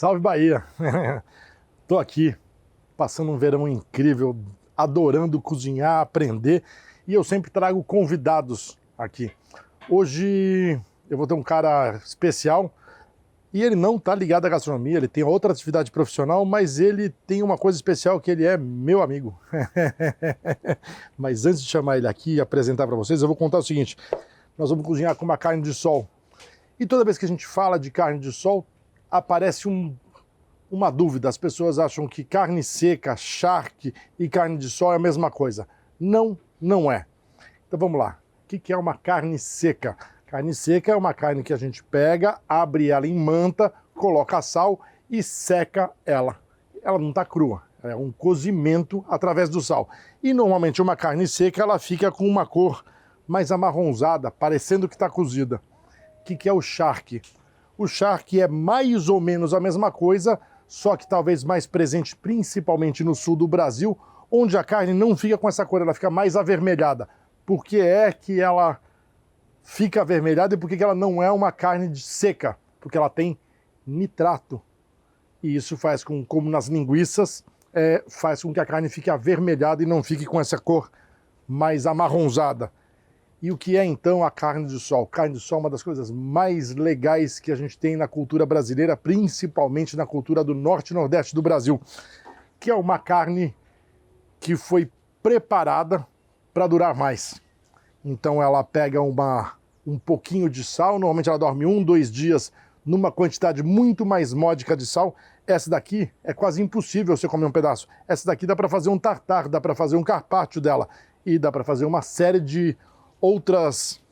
Salve Bahia! Tô aqui passando um verão incrível, adorando cozinhar, aprender, e eu sempre trago convidados aqui. Hoje eu vou ter um cara especial e ele não tá ligado à gastronomia, ele tem outra atividade profissional, mas ele tem uma coisa especial, que ele é meu amigo. Mas antes de chamar ele aqui e apresentar para vocês, eu vou contar o seguinte: nós vamos cozinhar com uma carne de sol. E toda vez que a gente fala de carne de sol, aparece uma dúvida. As pessoas acham que carne seca, charque e carne de sol é a mesma coisa. Não, não é. Então vamos lá. O que é uma carne seca? Carne seca é uma carne que a gente pega, abre ela em manta, coloca sal e seca ela. Ela não está crua, é um cozimento através do sal. E normalmente uma carne seca ela fica com uma cor mais amarronzada, parecendo que está cozida. O que é o charque? O charque é mais ou menos a mesma coisa, só que talvez mais presente principalmente no sul do Brasil, onde a carne não fica com essa cor, ela fica mais avermelhada. Por que é que ela fica avermelhada e por que ela não é uma carne seca? Porque ela tem nitrato. E isso faz com, como nas linguiças, faz com que a carne fique avermelhada e não fique com essa cor mais amarronzada. E o que é então a carne de sol? Carne de sol é uma das coisas mais legais que a gente tem na cultura brasileira, principalmente na cultura do norte e nordeste do Brasil, que é uma carne que foi preparada para durar mais. Então ela pega um pouquinho de sal, normalmente ela dorme 1, 2 dias numa quantidade muito mais módica de sal. Essa daqui é quase impossível você comer um pedaço. Essa daqui dá para fazer um tartar, dá para fazer um carpaccio dela e dá para fazer uma série de outras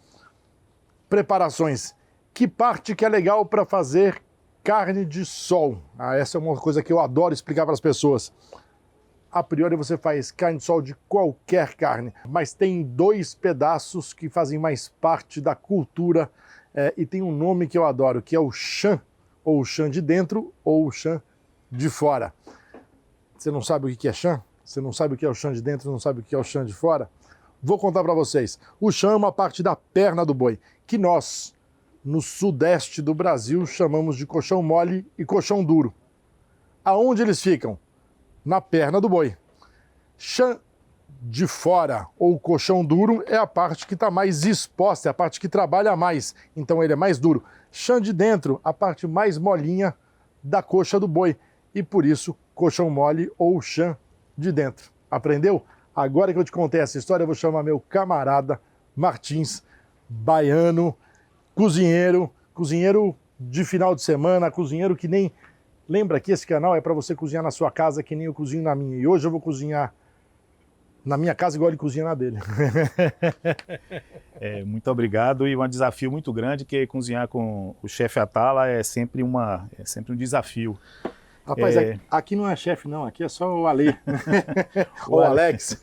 preparações. Que parte que é legal para fazer carne de sol? Essa é uma coisa que eu adoro explicar para as pessoas. A priori você faz carne de sol de qualquer carne, mas tem 2 pedaços que fazem mais parte da cultura e tem um nome que eu adoro, que é o chã, ou o chã de dentro ou o chã de fora. Você não sabe o que é chã? Você não sabe o que é o chã de dentro, não sabe o que é o chã de fora? Vou contar para vocês. O chã é uma parte da perna do boi, que nós, no sudeste do Brasil, chamamos de coxão mole e coxão duro. Aonde eles ficam? Na perna do boi. Chã de fora, ou coxão duro, é a parte que está mais exposta, é a parte que trabalha mais, então ele é mais duro. Chã de dentro, a parte mais molinha da coxa do boi, e por isso, coxão mole ou chã de dentro. Aprendeu? Agora que eu te contei essa história, eu vou chamar meu camarada Martins, baiano, cozinheiro de final de semana, cozinheiro que nem... Lembra que esse canal é para você cozinhar na sua casa, que nem eu cozinho na minha. E hoje eu vou cozinhar na minha casa igual ele cozinha na dele. Muito obrigado, e um desafio muito grande, que cozinhar com o chefe Atala é sempre um desafio. Rapaz, aqui não é chefe não, aqui é só o Ale, o Alex.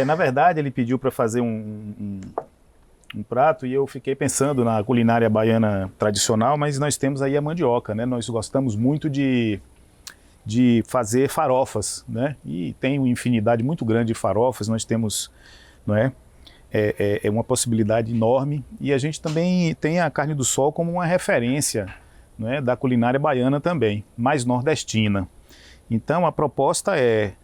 Na verdade, ele pediu para fazer um prato, e eu fiquei pensando na culinária baiana tradicional, mas nós temos aí a mandioca, né? Nós gostamos muito de fazer farofas, né? E tem uma infinidade muito grande de farofas, nós temos, não é? É uma possibilidade enorme, e a gente também tem a carne do sol como uma referência, não é, da culinária baiana também, mais nordestina. Então a proposta é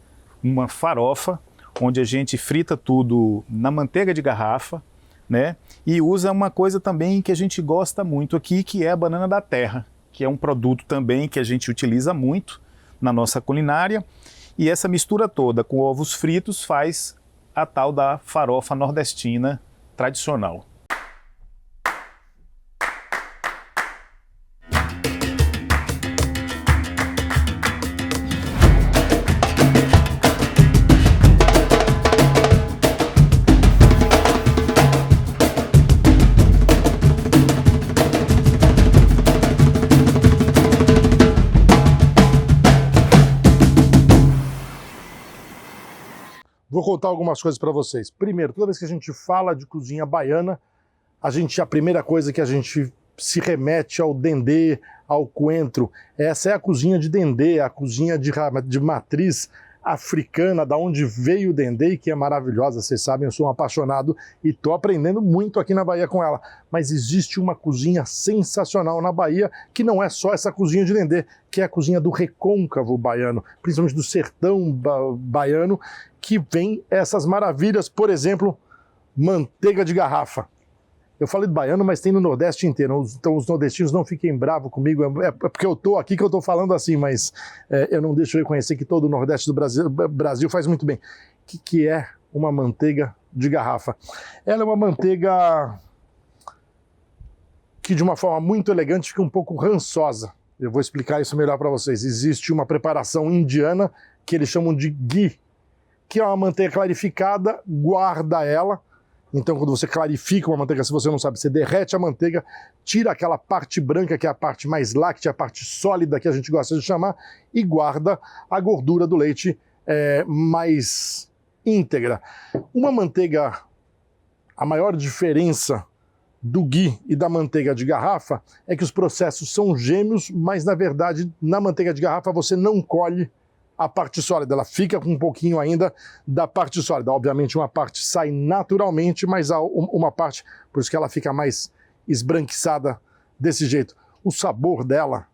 uma farofa, onde a gente frita tudo na manteiga de garrafa, né, e usa uma coisa também que a gente gosta muito aqui, que é a banana da terra, que é um produto também que a gente utiliza muito na nossa culinária, e essa mistura toda com ovos fritos faz a tal da farofa nordestina tradicional. Vou contar algumas coisas para vocês. Primeiro, toda vez que a gente fala de cozinha baiana, a primeira coisa que a gente se remete ao dendê, ao coentro. Essa é a cozinha de dendê, a cozinha de matriz africana, da onde veio o dendê, que é maravilhosa, vocês sabem, eu sou um apaixonado e estou aprendendo muito aqui na Bahia com ela. Mas existe uma cozinha sensacional na Bahia, que não é só essa cozinha de dendê, que é a cozinha do recôncavo baiano, principalmente do sertão baiano, que vem essas maravilhas, por exemplo, manteiga de garrafa. Eu falei do baiano, mas tem no Nordeste inteiro, então os nordestinos não fiquem bravos comigo, é porque eu estou aqui que eu estou falando assim, mas eu não deixo de reconhecer que todo o Nordeste do Brasil faz muito bem. O que é uma manteiga de garrafa? Ela é uma manteiga que de uma forma muito elegante fica um pouco rançosa. Eu vou explicar isso melhor para vocês. Existe uma preparação indiana que eles chamam de ghee, que é uma manteiga clarificada, guarda ela. Então, quando você clarifica uma manteiga, se você não sabe, você derrete a manteiga, tira aquela parte branca, que é a parte mais láctea, a parte sólida que a gente gosta de chamar, e guarda a gordura do leite mais íntegra. Uma manteiga, a maior diferença do ghee e da manteiga de garrafa é que os processos são gêmeos, mas na verdade, na manteiga de garrafa você não colhe a parte sólida, ela fica com um pouquinho ainda da parte sólida. Obviamente uma parte sai naturalmente, mas há uma parte, por isso que ela fica mais esbranquiçada desse jeito. O sabor dela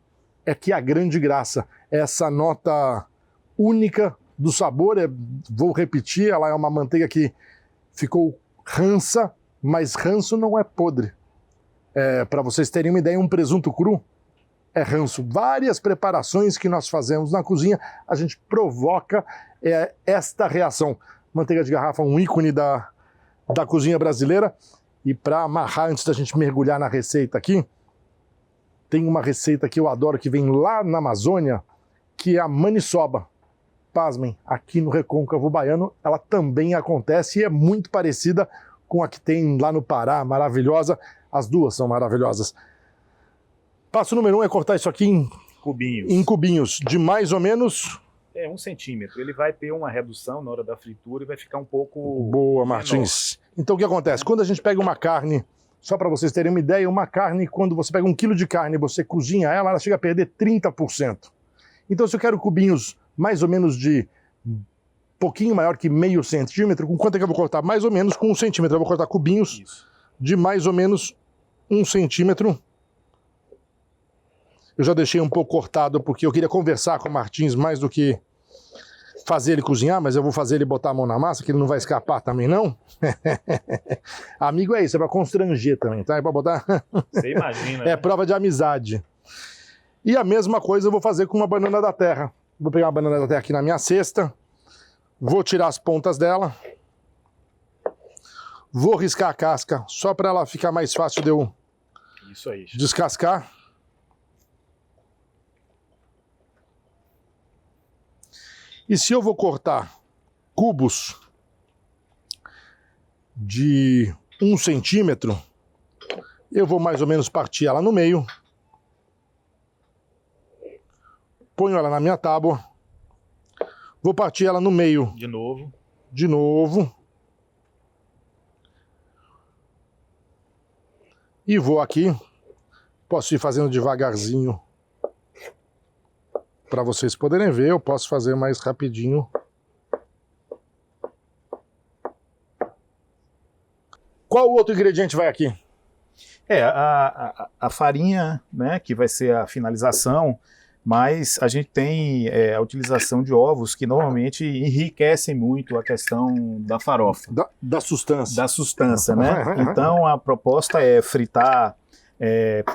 é que é a grande graça, essa nota única do sabor, vou repetir, ela é uma manteiga que ficou rança, mas ranço não é podre. Para vocês terem uma ideia, um presunto cru é ranço. Várias preparações que nós fazemos na cozinha, a gente provoca esta reação. Manteiga de garrafa, um ícone da cozinha brasileira. E para amarrar, antes da gente mergulhar na receita aqui, tem uma receita que eu adoro, que vem lá na Amazônia, que é a maniçoba. Pasmem, aqui no Recôncavo Baiano, ela também acontece e é muito parecida com a que tem lá no Pará, maravilhosa. As duas são maravilhosas. Passo número 1 é cortar isso aqui em cubinhos de mais ou menos... 1 centímetro. Ele vai ter uma redução na hora da fritura e vai ficar um pouco... Boa, Martins. Então o que acontece? Quando a gente pega uma carne, só para vocês terem uma ideia, uma carne, quando você pega 1 quilo de carne e você cozinha ela, ela chega a perder 30%. Então se eu quero cubinhos mais ou menos de pouquinho maior que meio centímetro, com quanto é que eu vou cortar? Mais ou menos com 1 centímetro. Eu vou cortar cubinhos de mais ou menos 1 centímetro. Eu já deixei um pouco cortado porque eu queria conversar com o Martins mais do que fazer ele cozinhar, mas eu vou fazer ele botar a mão na massa, que ele não vai escapar também não. Amigo é isso, é pra constranger também, tá? É pra botar... Você imagina. É prova de amizade. E a mesma coisa eu vou fazer com uma banana da terra. Vou pegar uma banana da terra aqui na minha cesta, vou tirar as pontas dela, vou riscar a casca, só para ela ficar mais fácil de eu descascar. E se eu vou cortar cubos de 1 centímetro, eu vou mais ou menos partir ela no meio, ponho ela na minha tábua, vou partir ela no meio de novo, e vou aqui, posso ir fazendo devagarzinho, para vocês poderem ver, eu posso fazer mais rapidinho. Qual outro ingrediente vai aqui? A farinha, né, que vai ser a finalização, mas a gente tem a utilização de ovos que normalmente enriquecem muito a questão da farofa. Da sustância. Da sustância, né? Então a proposta é fritar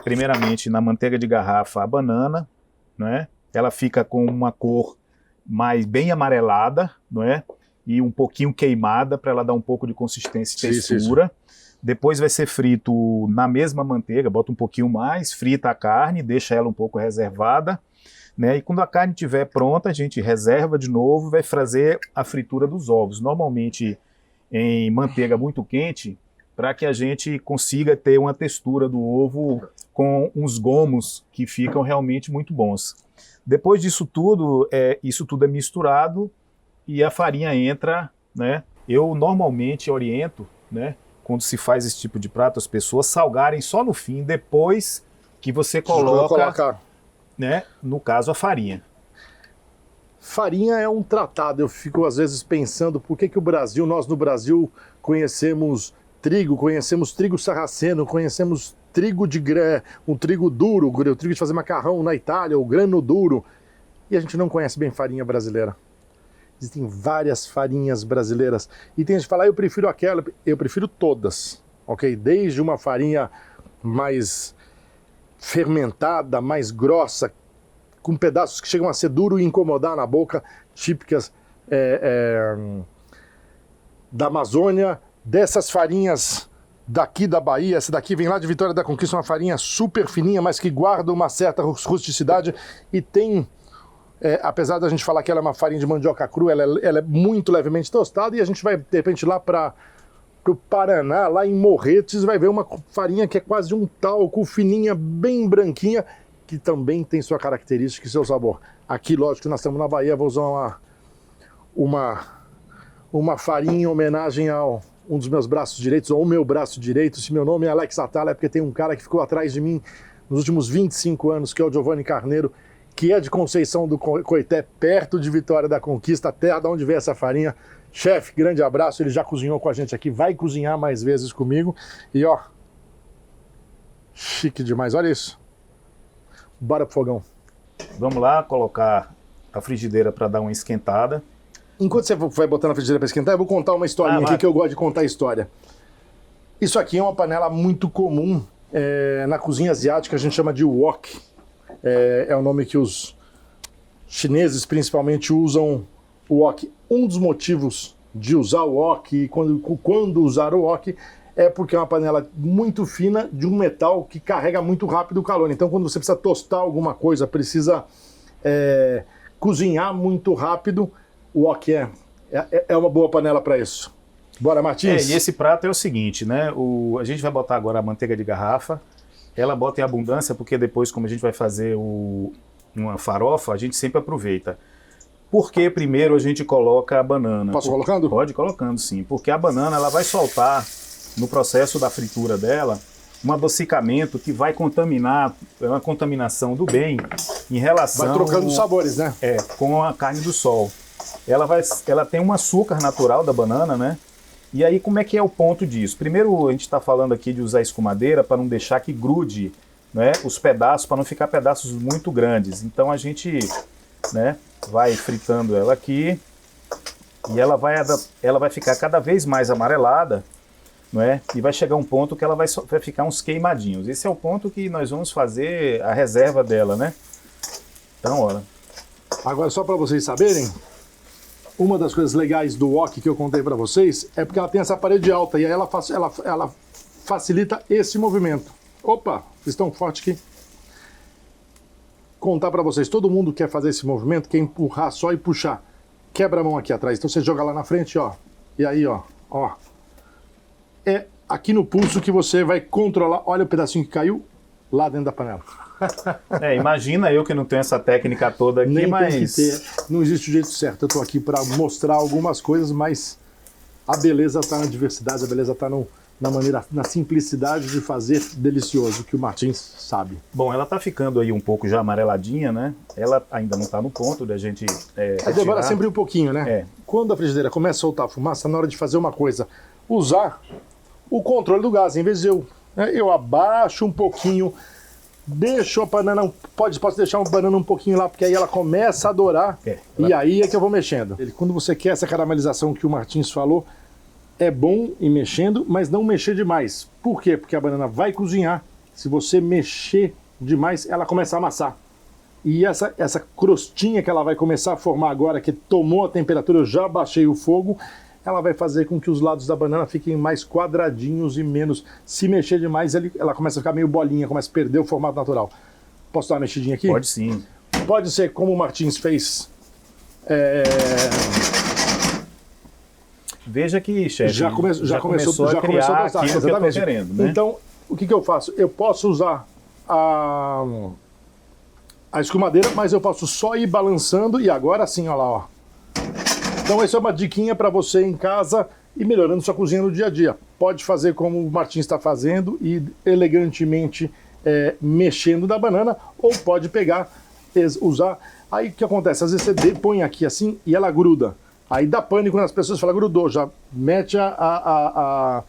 primeiramente na manteiga de garrafa a banana, né? Ela fica com uma cor mais bem amarelada, não é? E um pouquinho queimada para ela dar um pouco de consistência e textura. Sim. Depois vai ser frito na mesma manteiga, bota um pouquinho mais, frita a carne, deixa ela um pouco reservada, né? E quando a carne estiver pronta, a gente reserva de novo e vai fazer a fritura dos ovos. Normalmente em manteiga muito quente, para que a gente consiga ter uma textura do ovo com uns gomos que ficam realmente muito bons. Depois disso tudo, isso tudo é misturado e a farinha entra, né? Eu normalmente oriento, né, quando se faz esse tipo de prato, as pessoas salgarem só no fim, depois que você coloca, né, no caso, a farinha. Farinha é um tratado. Eu fico às vezes pensando por que o Brasil, nós no Brasil conhecemos trigo sarraceno, conhecemos trigo de um trigo duro, o trigo de fazer macarrão na Itália, o grano duro, e a gente não conhece bem farinha brasileira. Existem várias farinhas brasileiras. E tem gente que fala, eu prefiro aquela, eu prefiro todas, ok? Desde uma farinha mais fermentada, mais grossa, com pedaços que chegam a ser duro e incomodar na boca, típicas da Amazônia, dessas farinhas daqui da Bahia. Essa daqui vem lá de Vitória da Conquista, uma farinha super fininha, mas que guarda uma certa rusticidade e tem... apesar da gente falar que ela é uma farinha de mandioca crua, ela é muito levemente tostada, e a gente vai, de repente, lá para o Paraná, lá em Morretes, vai ver uma farinha que é quase um talco, fininha, bem branquinha, que também tem sua característica e seu sabor. Aqui, lógico, nós estamos na Bahia, vou usar uma farinha em homenagem ao um dos meus braços direitos, ou o meu braço direito. Se meu nome é Alex Atala, é porque tem um cara que ficou atrás de mim nos últimos 25 anos, que é o Giovanni Carneiro, que é de Conceição do Coité, perto de Vitória da Conquista, a terra de onde vem essa farinha. Chefe, grande abraço, ele já cozinhou com a gente aqui, vai cozinhar mais vezes comigo. E ó, chique demais, olha isso. Bora pro fogão. Vamos lá colocar a frigideira para dar uma esquentada. Enquanto você vai botar na frigideira para esquentar, eu vou contar uma historinha aqui, que eu gosto de contar história. Isso aqui é uma panela muito comum na cozinha asiática, a gente chama de wok. É o nome que os chineses principalmente usam, o wok. Um dos motivos de usar o wok, e quando usar o wok, é porque é uma panela muito fina de um metal que carrega muito rápido o calor. Então, quando você precisa tostar alguma coisa, precisa cozinhar muito rápido, o wok é uma boa panela para isso. Bora, Martins? E esse prato é o seguinte, né? A gente vai botar agora a manteiga de garrafa. Ela bota em abundância porque depois, como a gente vai fazer uma farofa, a gente sempre aproveita. Porque primeiro a gente coloca a banana. Posso colocando? Pode ir colocando, sim. Porque a banana ela vai soltar, no processo da fritura dela, um adocicamento que vai contaminar, é uma contaminação do bem em relação... Vai trocando os sabores, né? Com a carne do sol. Ela tem um açúcar natural da banana, né? E aí, como é que é o ponto disso? Primeiro, a gente está falando aqui de usar escumadeira para não deixar que grude, né, os pedaços, para não ficar pedaços muito grandes. Então, a gente, né, vai fritando ela aqui e ela vai ficar cada vez mais amarelada, não é? E vai chegar um ponto que ela vai ficar uns queimadinhos. Esse é o ponto que nós vamos fazer a reserva dela, né? Então, olha. Agora, só para vocês saberem, uma das coisas legais do wok que eu contei para vocês é porque ela tem essa parede alta e aí ela facilita esse movimento. Opa, vocês estão fortes aqui. Contar para vocês, todo mundo quer fazer esse movimento, quer empurrar só e puxar. Quebra a mão aqui atrás, então você joga lá na frente, ó. E aí, ó. É aqui no pulso que você vai controlar. Olha o pedacinho que caiu lá dentro da panela. Imagina eu que não tenho essa técnica toda aqui, Nem mas... tem que ter, não existe o jeito certo. Eu tô aqui para mostrar algumas coisas, mas a beleza tá na diversidade, a beleza tá na simplicidade de fazer delicioso, que o Martins sabe. Bom, ela tá ficando aí um pouco já amareladinha, né? Ela ainda não tá no ponto da gente demora sempre um pouquinho, né? Quando a frigideira começa a soltar fumaça, na hora de fazer uma coisa, usar o controle do gás. Em vez de eu abaixo um pouquinho, deixo a banana, posso deixar a banana um pouquinho lá, porque aí ela começa a dourar, e aí é que eu vou mexendo. Quando você quer essa caramelização que o Martins falou, é bom ir mexendo, mas não mexer demais. Por quê? Porque a banana vai cozinhar, se você mexer demais, ela começa a amassar. E essa crostinha que ela vai começar a formar agora, que tomou a temperatura, eu já baixei o fogo, ela vai fazer com que os lados da banana fiquem mais quadradinhos e menos. Se mexer demais, ela começa a ficar meio bolinha, começa a perder o formato natural. Posso dar uma mexidinha aqui? Pode sim. Pode ser como o Martins fez. Veja que, chefe, já começou a criar a aquilo que eu tô querendo, né? Então, o que eu faço? Eu posso usar a escumadeira, mas eu posso só ir balançando e agora sim, olha lá, ó. Então essa é uma diquinha para você em casa e melhorando sua cozinha no dia a dia. Pode fazer como o Martins está fazendo e elegantemente mexendo na banana, ou pode pegar usar. Aí o que acontece? Às vezes você põe aqui assim e ela gruda. Aí dá pânico nas pessoas, fala grudou, já mete a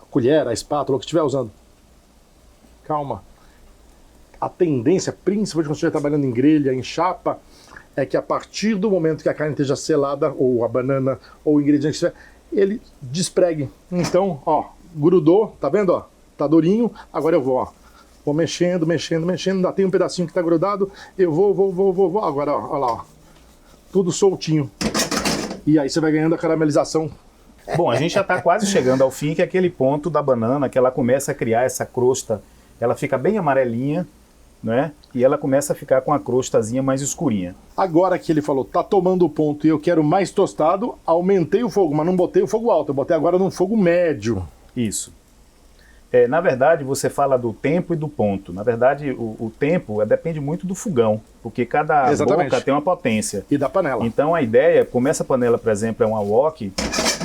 colher, a espátula, o que estiver usando. Calma. A tendência, principalmente quando você estiver trabalhando em grelha, em chapa, é que a partir do momento que a carne esteja selada, ou a banana, ou o ingrediente que estiver, ele despregue. Então, ó, grudou, tá vendo, ó? Tá durinho, agora eu vou, ó. Vou mexendo, ainda tem um pedacinho que tá grudado, eu vou. Agora, ó, ó lá, ó. Tudo soltinho. E aí você vai ganhando a caramelização. Bom, a gente já está quase chegando ao fim, que é aquele ponto da banana que ela começa a criar essa crosta, ela fica bem amarelinha, né? E ela começa a ficar com a crostazinha mais escurinha. Agora que ele falou, tá tomando o ponto e eu quero mais tostado, aumentei o fogo, mas não botei o fogo alto, eu botei agora num fogo médio. Isso. Na verdade, você fala do tempo e do ponto. Na verdade, o tempo depende muito do fogão, porque cada boca tem uma potência. E da panela. Então a ideia, como essa panela, por exemplo, é uma wok,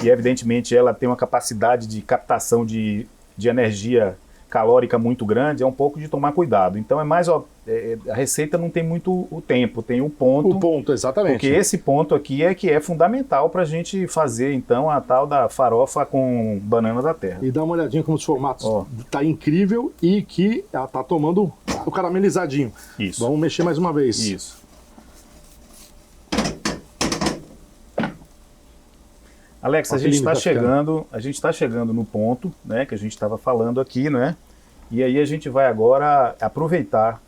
e evidentemente ela tem uma capacidade de captação de energia calórica muito grande, é um pouco de tomar cuidado. Então é mais, a receita não tem muito o tempo, tem o ponto. O ponto, exatamente. Porque esse ponto aqui é que é fundamental para a gente fazer então a tal da farofa com banana da terra. E dá uma olhadinha como os formatos tá incrível e que ela tá tomando o caramelizadinho. Isso. Vamos mexer mais uma vez. Isso. Alex, a gente está chegando no ponto, né, que a gente estava falando aqui, né? E aí a gente vai agora aproveitar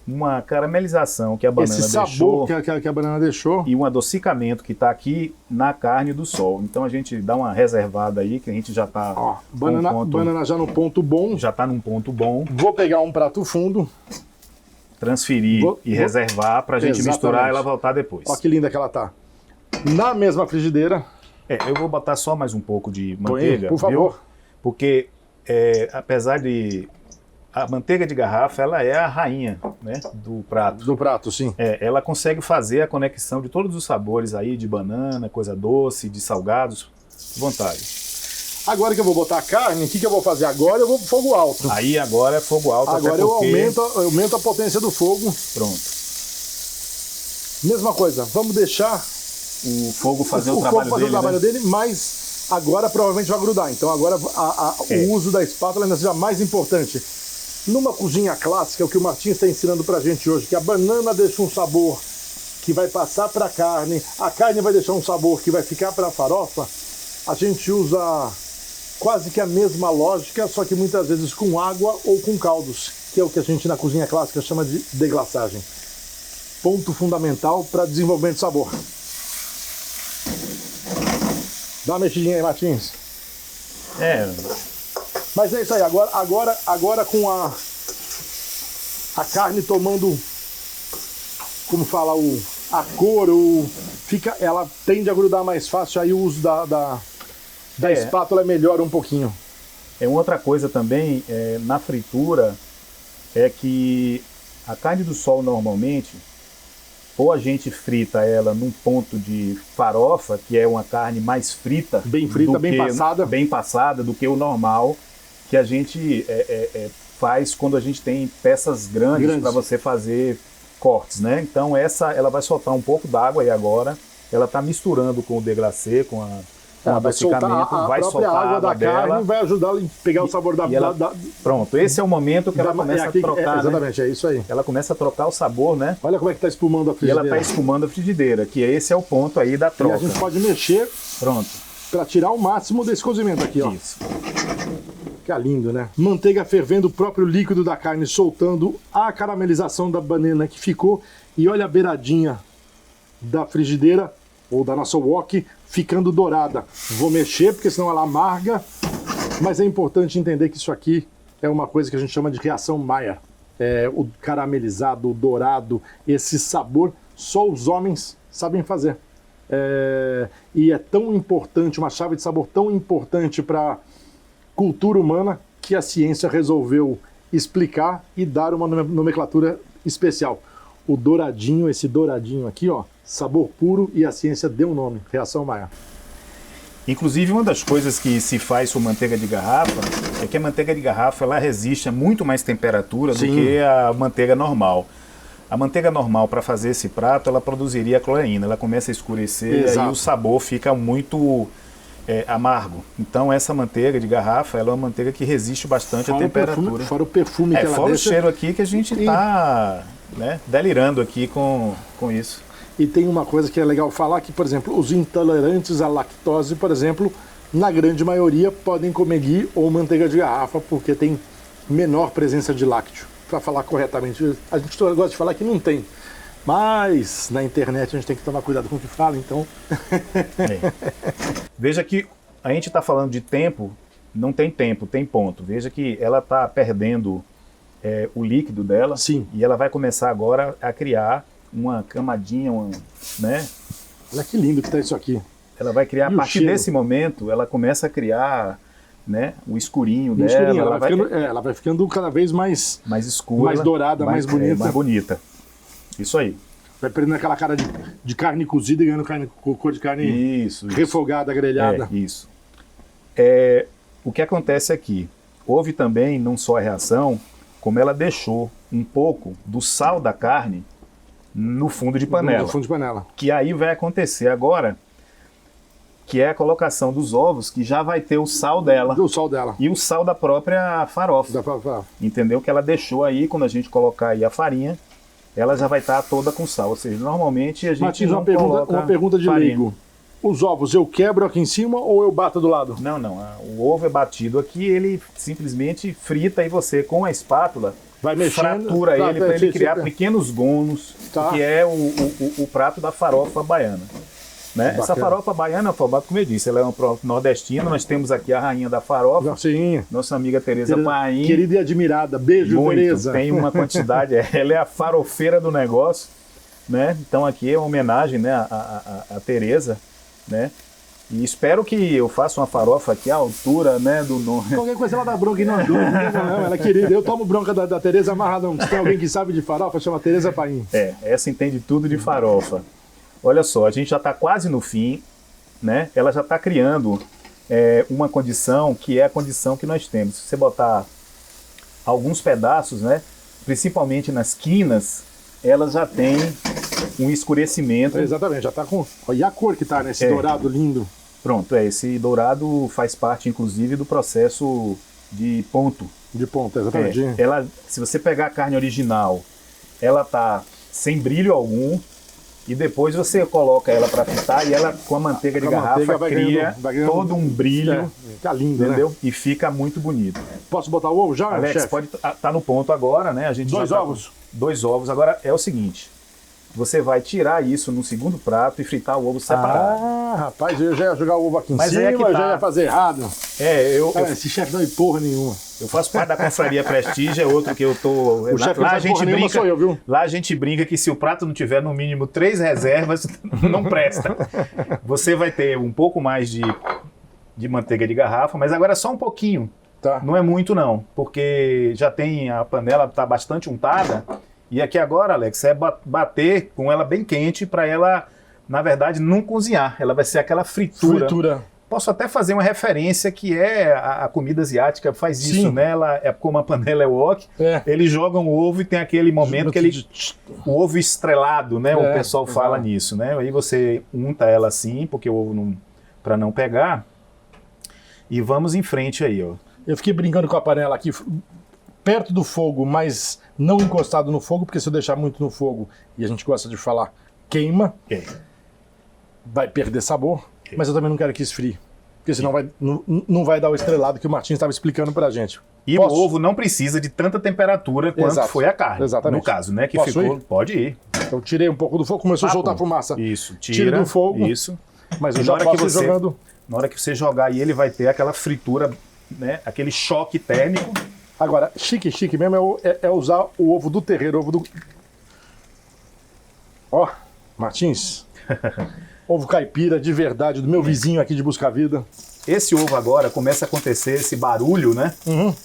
uma caramelização que a banana deixou. Esse sabor que a banana deixou. E um adocicamento que está aqui na carne do sol. Então a gente dá uma reservada aí, que a gente já está... Banana já no ponto bom. Já está num ponto bom. Vou pegar um prato fundo. Transferir e reservar para a gente misturar e ela voltar depois. Olha que linda que ela tá. Na mesma frigideira. Eu vou botar só mais um pouco de manteiga, por favor. Viu? Porque apesar de... A manteiga de garrafa, ela é a rainha, né, do prato. Do prato, sim. Ela consegue fazer a conexão de todos os sabores aí, de banana, coisa doce, de salgados, vontade. Agora que eu vou botar a carne, o que eu vou fazer? Agora eu vou pro fogo alto. Aí agora é fogo alto. Agora eu aumento a potência do fogo. Pronto. Mesma coisa, vamos deixar o fogo fazer o trabalho dele, mas agora provavelmente vai grudar. Então agora o uso da espátula ainda seja mais importante. Numa cozinha clássica, o que o Martins está ensinando pra gente hoje, que a banana deixa um sabor que vai passar para a carne vai deixar um sabor que vai ficar para a farofa, a gente usa quase que a mesma lógica, só que muitas vezes com água ou com caldos, que é o que a gente na cozinha clássica chama de deglaçagem. Ponto fundamental para desenvolvimento de sabor. Dá uma mexidinha aí, Martins. Mas é isso aí, agora com a carne tomando, como fala, a cor, ela tende a grudar mais fácil, aí o uso da espátula melhora um pouquinho. Outra coisa também, na fritura, é que a carne do sol normalmente, ou a gente frita ela num ponto de farofa, que é uma carne mais frita. Bem frita, bem passada do que o normal, que a gente faz quando a gente tem peças grandes para você fazer cortes, né? Então ela vai soltar um pouco d'água e agora ela está misturando com o deglacê, com o adocicamento, vai soltar a água da carne, vai ajudar a pegar o sabor da... Pronto, esse é o momento que ela começa a trocar, exatamente, né? é isso aí. Ela começa a trocar o sabor, né? Olha como é que está espumando a frigideira. E ela está espumando a frigideira, que esse é o ponto aí da troca. E a gente pode mexer. Pronto. Para tirar o máximo desse cozimento aqui, ó. Isso. Fica lindo, né? Manteiga fervendo, o próprio líquido da carne soltando a caramelização da banana que ficou. E olha a beiradinha da frigideira, ou da nossa wok, ficando dourada. Vou mexer, porque senão ela amarga. Mas é importante entender que isso aqui é uma coisa que a gente chama de reação Maillard. O caramelizado, o dourado, esse sabor, só os homens sabem fazer. E é tão importante, uma chave de sabor tão importante para cultura humana, que a ciência resolveu explicar e dar uma nomenclatura especial. O douradinho, esse douradinho aqui, ó, sabor puro, e a ciência deu um nome, reação Maillard. Inclusive, uma das coisas que se faz com manteiga de garrafa é que a manteiga de garrafa ela resiste a muito mais temperatura do que a manteiga normal. A manteiga normal, para fazer esse prato, ela produziria cloreína. Ela começa a escurecer e aí o sabor fica muito amargo. Então essa manteiga de garrafa, ela é uma manteiga que resiste bastante à temperatura. Fora o perfume que ela fora deixa. O cheiro aqui que a gente está delirando aqui com isso. E tem uma coisa que é legal falar, que, por exemplo, os intolerantes à lactose, por exemplo, na grande maioria podem comer ghee ou manteiga de garrafa, porque tem menor presença de lácteo. Para falar corretamente, a gente gosta de falar que não tem, mas na internet a gente tem que tomar cuidado com o que fala, então... Veja que a gente está falando de tempo, não tem tempo, tem ponto. Veja que ela está perdendo o líquido dela. Sim. E ela vai começar agora a criar uma camadinha, né? Olha que lindo que está isso aqui. Ela vai criar, a partir desse momento, ela começa a criar, né, o escurinho dela. Escurinho, ela vai ficando cada vez mais escura, mais dourada, mais bonita. Mais bonita. Isso aí. Vai perdendo aquela cara de carne cozida e ganhando cor de carne refogada, grelhada. Isso. O que acontece aqui? Houve também, não só a reação, como ela deixou um pouco do sal da carne no fundo de panela. No fundo de panela. Que aí vai acontecer agora, que é a colocação dos ovos, que já vai ter o sal dela. O sal dela. E o sal da própria farofa. Entendeu? Que ela deixou aí, quando a gente colocar aí a farinha, ela já vai estar toda com sal. Ou seja, normalmente a gente Martins, uma pergunta de leigo. Os ovos eu quebro aqui em cima ou eu bato do lado? Não. O ovo é batido aqui, ele simplesmente frita e você, com a espátula, vai mexendo, fratura ele para ele criar pequenos gomos, que é o prato da farofa baiana. Né? Essa farofa baiana, como eu disse, ela é um prato nordestino. Nós temos aqui a rainha da farofa, nossa amiga Tereza Paim. Querida e admirada, beijo, Tereza. Tem uma quantidade, ela é a farofeira do negócio, né? Então aqui é uma homenagem, né, a Tereza, né? E espero que eu faça uma farofa aqui à altura, né, do nome. Qualquer coisa ela dá bronca e não ela é querida. Eu tomo bronca da Tereza amarradão. Se tem alguém que sabe de farofa, chama Tereza Paim. Essa entende tudo de farofa. Olha só, a gente já está quase no fim, né? Ela já está criando uma condição que é a condição que nós temos. Se você botar alguns pedaços, né, principalmente nas quinas, ela já tem um escurecimento. Exatamente, já está com... Olha a cor que está nesse dourado lindo. Pronto, esse dourado faz parte, inclusive, do processo de ponto. De ponto, exatamente. Se você pegar a carne original, ela está sem brilho algum, e depois você coloca ela para fritar e ela, com a manteiga de garrafa, cria todo um brilho. Fica lindo, entendeu? Né? E fica muito bonito. Posso botar o ovo já, Alex, chefe? pode estar no ponto agora, né? A gente 2 ovos. 2 ovos. Agora é o seguinte, você vai tirar isso no segundo prato e fritar o ovo separado. Rapaz, eu já ia jogar o ovo aqui em cima, é que eu já ia fazer errado. Esse chefe não é porra nenhuma. Eu faço parte da confraria Prestígio, é outro que eu tô... O chefe lá a gente brinca, sou eu, viu? Lá a gente brinca que se o prato não tiver no mínimo 3 reservas, não presta. Você vai ter um pouco mais de manteiga de garrafa, mas agora é só um pouquinho. Tá. Não é muito não, porque já tem a panela, está bastante untada. E aqui agora, Alex, é bater com ela bem quente para ela, na verdade, não cozinhar. Ela vai ser aquela fritura. Posso até fazer uma referência que a comida asiática faz isso, né? Ela como a panela é wok, eles jogam o ovo e tem aquele momento que o ovo estrelado, né? O pessoal fala nisso, né? Aí você unta ela assim, porque o ovo para não pegar. E vamos em frente aí, ó. Eu fiquei brincando com a panela aqui, perto do fogo, mas não encostado no fogo, porque se eu deixar muito no fogo, e a gente gosta de falar, queima, vai perder sabor. Mas eu também não quero que esfrie, porque senão não vai dar o estrelado que o Martins estava explicando pra gente. E o ovo não precisa de tanta temperatura quanto foi a carne. Exatamente. No caso, né? Que Posso ficou. ir? Pode ir. Eu tirei um pouco do fogo, começou a soltar fumaça. Isso, tira do fogo. Isso. Mas eu já posso ir jogando. Na hora que você jogar aí, ele vai ter aquela fritura, né? Aquele choque térmico. Agora, chique mesmo é usar o ovo do terreiro, Ó, Martins. Ovo caipira de verdade, do meu vizinho aqui de Busca Vida. Esse ovo agora começa a acontecer esse barulho, né?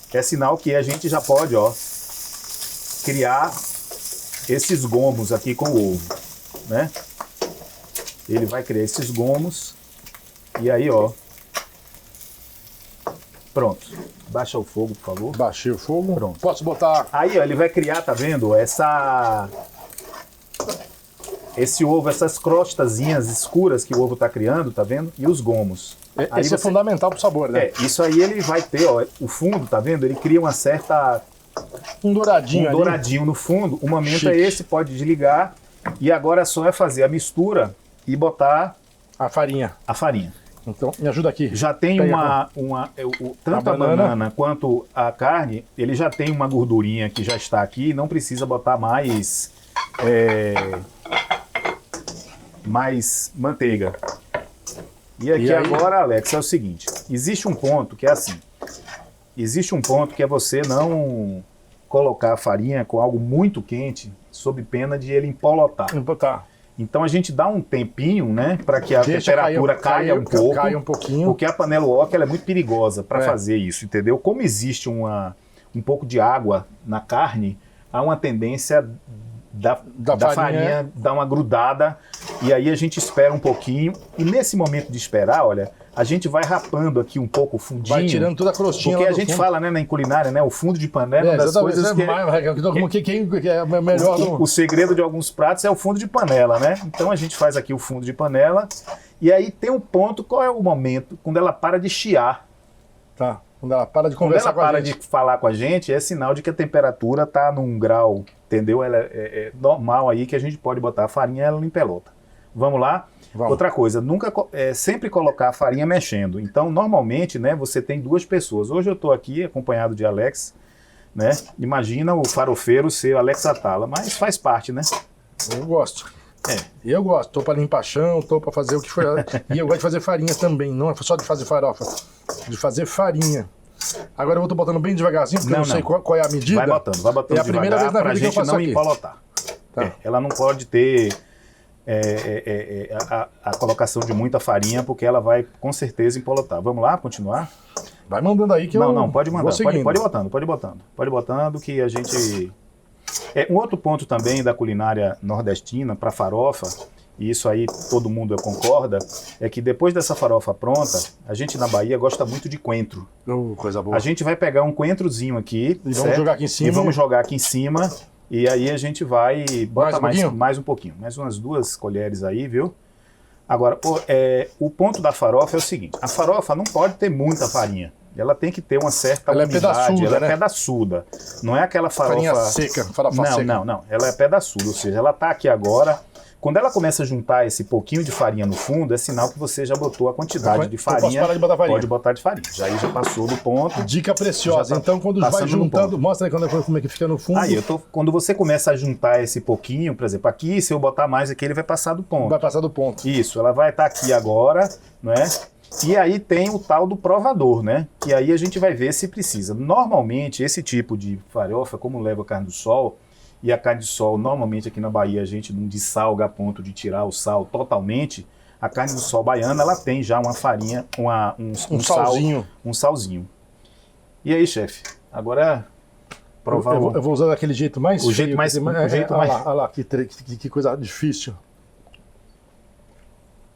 Que é sinal que a gente já pode, ó, criar esses gomos aqui com o ovo, né? Ele vai criar esses gomos e aí, ó, pronto. Baixa o fogo, por favor. Baixei o fogo. Pronto. Posso botar... Aí, ó, ele vai criar, tá vendo? esse ovo, essas crostazinhas escuras que o ovo está criando, tá vendo? E os gomos. Aí Esse é fundamental pro sabor, né? Isso aí ele vai ter, ó, o fundo, tá vendo? Ele cria uma certa... Um douradinho ali. douradinho no fundo. O momento Chique. é esse, pode desligar. E agora só é fazer a mistura e botar A farinha. a farinha. Então, me ajuda aqui. Já tem Pega tanto a banana quanto a carne, ele já tem uma gordurinha que já está aqui, não precisa botar mais manteiga. E aqui E aí? agora, Alex, é o seguinte, existe um ponto que é assim, existe um ponto que é você não colocar a farinha com algo muito quente, sob pena de ele empolotar. Tá. Então a gente dá um tempinho, né, para que a temperatura caia um pouco, Caia um pouquinho. porque a panela wok ela é muito perigosa para É. fazer isso, entendeu? Como existe um pouco de água na carne, há uma tendência da farinha dar uma grudada, e aí a gente espera um pouquinho, e nesse momento de esperar, olha, a gente vai rapando aqui um pouco o fundinho. Vai tirando toda a crostinha. Porque lá a do gente fundo. fala, né, na culinária, né, o fundo de panela é uma das Exatamente, coisas que que é melhor o segredo de alguns pratos é o fundo de panela, né? Então a gente faz aqui o fundo de panela, e aí tem um ponto, qual é o momento? Quando ela para de chiar. Tá. Quando ela para de Quando conversar ela com a para gente. de falar com a gente, é sinal de que a temperatura está num grau, entendeu? Ela é normal aí, que a gente pode botar a farinha, ela empelota. Vamos lá? Vamos. Outra coisa, sempre colocar a farinha mexendo. Então, normalmente, né, você tem duas pessoas. Hoje eu estou aqui acompanhado de Alex, né? Imagina o farofeiro ser o Alex Atala, mas faz parte, né? Eu gosto. Eu gosto. Tô pra limpar chão, tô pra fazer o que for. E eu gosto de fazer farinha também, não é só de fazer farofa. De fazer farinha. Agora eu tô botando bem devagarzinho, porque eu não sei qual é a medida. Vai botando É a primeira vez na pra vida que eu gente faço não aqui. empolotar. Tá. Ela não pode ter a colocação de muita farinha, porque ela vai com certeza empolotar. Vamos lá, continuar? Vai mandando aí que eu. Não, pode mandar. vou seguindo. Pode botando que a gente... um outro ponto também da culinária nordestina para farofa, e isso aí todo mundo concorda, é que depois dessa farofa pronta, a gente na Bahia gosta muito de coentro. Coisa boa. A gente vai pegar um coentrozinho aqui, E vamos jogar aqui em cima. E vamos jogar aqui em cima, e aí a gente vai botar mais um pouquinho, mais umas 2 colheres aí, viu? Agora, o ponto da farofa é o seguinte, a farofa não pode ter muita farinha. Ela tem que ter uma certa ela umidade, é pedaçuda, ela né? é pedaçuda. Não é aquela farofa... Farinha seca, farofa seca. Não. Ela é pedaçuda, ou seja, ela tá aqui agora. Quando ela começa a juntar esse pouquinho de farinha no fundo, é sinal que você já botou a quantidade de farinha. Posso parar de botar farinha? Pode botar de farinha. Já passou do ponto. Dica preciosa. Já tá Então, quando vai passando no juntando, ponto. mostra aí como é que fica no fundo. Aí, quando você começa a juntar esse pouquinho, por exemplo, aqui, se eu botar mais aqui, ele vai passar do ponto. Vai passar do ponto. Isso, ela vai estar aqui agora, não é? E aí tem o tal do provador, né? Que aí a gente vai ver se precisa. Normalmente, esse tipo de farofa, como leva carne do sol, e a carne de sol, normalmente aqui na Bahia, a gente não dessalga a ponto de tirar o sal totalmente. A carne do sol baiana, ela tem já uma farinha, um salzinho. Um salzinho. E aí, chefe? Agora provar eu vou usar daquele jeito mais o jeito mais... Olha lá, que coisa difícil.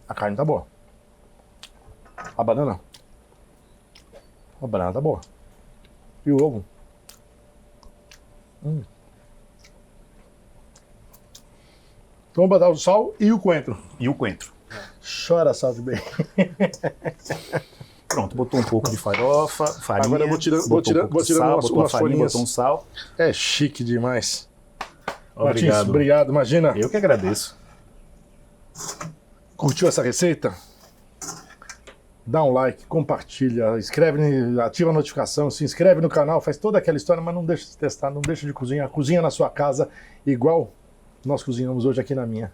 A carne tá boa. A banana tá boa. E o ovo? Então vamos botar o sal e o coentro. E o coentro. Chora, sal de bem. Pronto, botou um pouco de farofa, farinha. Agora eu vou tirando umas farinha, folhinhas. botou um sal. É chique demais. Obrigado. Martins, obrigado. Imagina. Eu que agradeço. Curtiu essa receita? Dá um like, compartilha, escreve, ativa a notificação, se inscreve no canal, faz toda aquela história, mas não deixa de testar, não deixa de cozinhar. Cozinha na sua casa igual nós cozinhamos hoje aqui na minha.